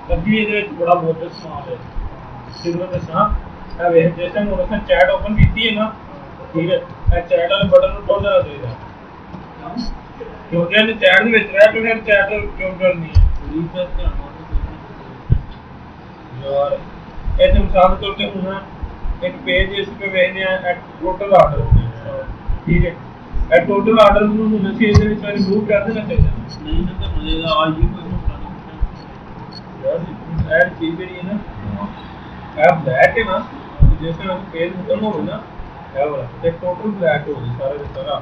अभी ये बड़ा बहुत सवाल है सिग्नल दसा है वे जैसे हम उसने चैट ओपन की है ना ठीक है चैट वाले बटन को टोल देना चाहिए क्योंकि हमने चैट में विच रहा तो फिर चैट क्यों करनी है रीसेट करना यार ऐसे मिसाल के तौर पे हूं एक पेज है इस पे भेजने हैं टोटल ऑर्डर ठीक है टोटल ऑर्डर ਨੂੰ ਅਸੀਂ ਇਹਦੇ ਵਿੱਚ ਰਿਮੂਵ ਕਰ ਦੇਣਾ ਚਾਹੀਦਾ ਨਹੀਂ ਨਾ ਤਾਂ ਮਿਲੇਗਾ ਆ ਜੀ ਕੋਈ यार ऐड चीज भी है ना ऐप ब्लैक है ना जैसे हम पेज खत्म हो ना है वाला एक टोटल ब्लैक हो गई सारा का सारा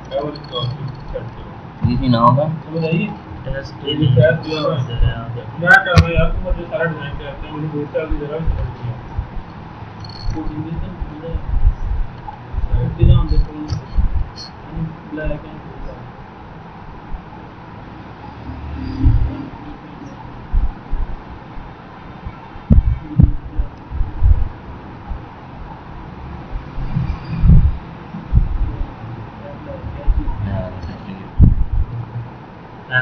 है वाली कॉपी करके ये ना होगा समझ आई टेस्ट के लिए मैं कर रहा यार तुम मुझे सारा डिजाइन करते हैं मुझे बहुत सारी जगह समझ नहीं आता कोडिंग में तो मुझे साइड पे ना देखो ब्लैक है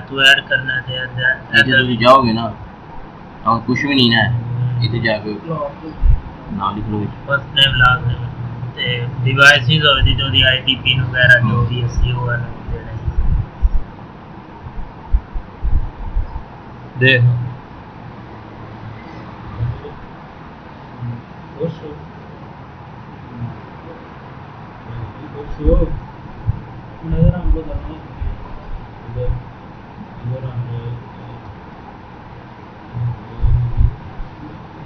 तो ऐड करना है इधर तो जाओगे ना और कुछ भी नहीं ना इधर जाके ना लिख लो फर्स्ट नेम लास्ट नेम ते डिवाइसेस और दी जो दी आईडी पिन वगैरह जो भी एसईओ है देख नजर हमको करना इधर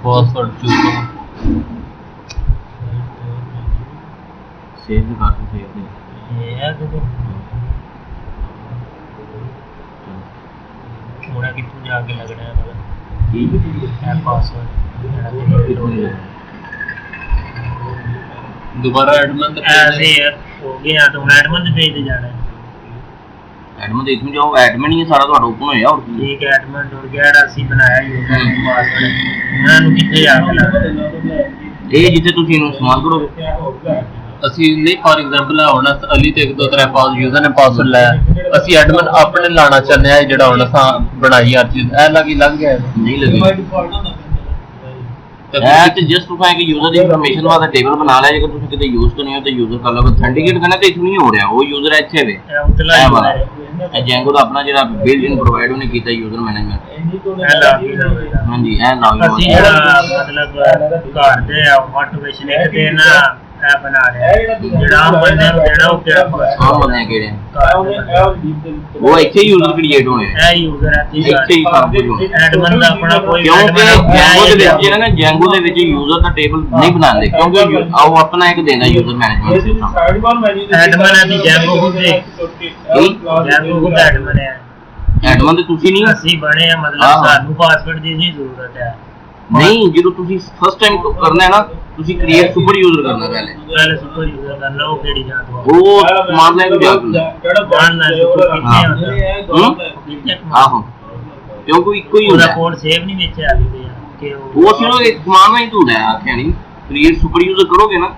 पासवर्ड चूज करो सेव भी कर सकते हैं ये है देखो थोड़ा कितना जाके लगना है मतलब ये पासवर्ड दोबारा एडमिन ऐसे हो गया तो एडमिन पे भेज जाना है एडमिन देख में जाओ एडमिन ही सारा ਤੁਹਾਡਾ ਓਪਨ ਹੋਇਆ और ठीक है एडमिन जुड़ गया ਅਸੀਂ ਬਣਾਇਆ ਯੂਜ਼ਰ ਨੇਮ ਪਾਸਵਰਡ ਇਹਨਾਂ ਨੂੰ ਕਿੱਥੇ ਜਾ ਕੇ ਲਾਣਾ ਇਹ ਜਿੱਥੇ ਤੁਸੀਂ ਇਹਨੂੰ ਇਸਤੇਮਾਲ ਕਰੋਗੇ ਅਸੀਂ ਨਹੀਂ ਫॉर ਐਗਜ਼ਾਮਪਲ ਹੁਣ ਅਲੀ ਤੇ 1 2 3 ਪਾਸ ਯੂਜ਼ਰ ਨੇ ਪਾਸਵਰਡ ਲਾਇਆ ਅਸੀਂ ਐਡਮਿਨ ਆਪਣੇ ਲਾਣਾ ਚਾਹੁੰਦੇ ਆ ਜਿਹੜਾ ਹੁਣ ਅਸਾਂ ਬਣਾਈ ਹਰ ਚੀਜ਼ ਇਹ ਲੱਗ ਗਿਆ ਨਹੀਂ ਲੱਗੇਗਾ ਤੇ ਜਸਟ ਤੁਸੀਂ ਇੱਕ ਯੂਜ਼ਰ ਦੀ ਇਨਫੋਰਮੇਸ਼ਨ ਵਾਲਾ ਟੇਬਲ ਬਣਾ ਲਿਆ ਜੇਕਰ ਤੁਸੀਂ ਕਿਤੇ ਯੂਜ਼ ਕਰਨੀ ਹੋ ਤਾਂ ਯੂਜ਼ਰ ਕਰ ਲਓ ਅਥੈਂਟੀਕੇਟ ਕਰਨਾ ਤੇ ਇਥੋਂ ਨਹੀਂ ਹੋ ਰਿਹਾ ਉਹ ਯੂਜ਼ਰ ਇੱਥੇ ਵੇ ਇਹ ਜੈਂਗੋ ਦਾ ਆਪਣਾ ਜਿਹੜਾ ਬਿਲਡ ਇਨ ਪ੍ਰੋਵਾਈਡ ਉਹਨੇ ਕੀਤਾ ਯੂਜ਼ਰ ਮੈਨੇਜਮੈਂਟ ਹਾਂਜੀ ਇਹ ਲਾਗ ਅਸੀਂ ਜਿਹੜਾ ਮਤਲਬ ਘਰ ਦੇ ਆਟੋਮੇਸ਼ਨ ਇੱਕ ਤੇ ਨਾ ਇਹ ਬਣਾ ਲਿਆ ਜਿਹੜਾ ਬੰਦੇ ਨੂੰ ਦੇਣਾ ਉਹ ਕਿਹੜਾ ਆਹ ਬੰਦੇ ਕਿਹੜੇ ਉਹ ਇੱਥੇ ਯੂਜ਼ਰ ਕ੍ਰੀਏਟ ਹੋਣੇ ਇਹ ਯੂਜ਼ਰ ਹੈ ਇੱਥੇ ਹੀ ਸਭ ਕੁਝ ਹੋਣਾ ਐਡਮਨ ਦਾ ਆਪਣਾ ਕੋਈ ਕਿਉਂਕਿ ਜੈਂਗੋ ਦੇ ਵਿੱਚ ਜਿਹੜਾ ਨਾ ਜੈਂਗੋ ਦੇ ਵਿੱਚ ਯੂਜ਼ਰ ਦਾ ਟੇਬਲ ਨਹੀਂ ਬਣਾਉਂਦੇ ਕਿਉਂਕਿ ਉਹ ਆਪਣਾ ਇੱਕ ਦੇਣਾ ਯੂਜ਼ਰ ਮੈਨੇਜਮੈਂਟ ਸਿਸਟਮ ਐਡਮਨ ਹੈ ਜੈਂਗੋ ਖੁਦ ਜੈਂਗੋ ਖੁਦ ਐਡਮਨ ਹੈ ਐਡਮਨ ਤੇ ਤੁਸੀਂ ਨਹੀਂ ਅਸੀਂ ਬਣੇ ਆ ਮਤਲਬ ਸਾਨੂੰ ਪਾਸਵਰਡ ਦੀ ਨਹੀਂ ਜ਼ਰੂਰਤ ਹੈ ਨਹੀਂ ਜਦੋਂ ਤੁਸੀਂ ਫਸਟ ਟਾਈਮ ਕਰਨਾ ਹੈ ਨਾ ਤੁਸੀਂ ਕ੍ਰੀਏਟ ਸੁਪਰ ਯੂਜ਼ਰ ਕਰਨਾ ਪਹਿਲੇ ਸੁਪਰ ਯੂਜ਼ਰ ਕਰਨਾ ਉਹ ਕਿਹੜੀ ਜਾਂ ਉਹ ਕਮਾਂਡ ਲਾਈਨ ਜਾ ਕੇ ਕਿਹੜਾ ਕਮਾਂਡ ਲਾਈਨ ਆਹੋ ਕਿਉਂਕਿ ਇੱਕੋ ਹੀ ਹੁੰਦਾ ਕੋਡ ਸੇਵ ਨਹੀਂ ਵਿੱਚ ਆ ਗਏ ਕਿ ਉਹ ਸਿਰਫ ਇੱਕ ਕਮਾਂਡ ਲਾਈਨ ਤੋਂ ਹੈ ਆਖਿਆ ਨਹੀਂ ਕ੍ਰੀਏਟ ਸੁਪਰ ਯੂਜ਼ਰ ਕਰੋਗੇ ਨਾ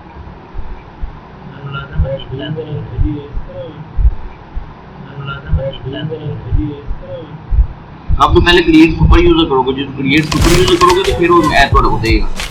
आप तो पहले क्रिएट सुपर यूजर करोगे जो क्रिएट सुपर यूजर करोगे तो फिर वो ऐड थोड़ा हो जाएगा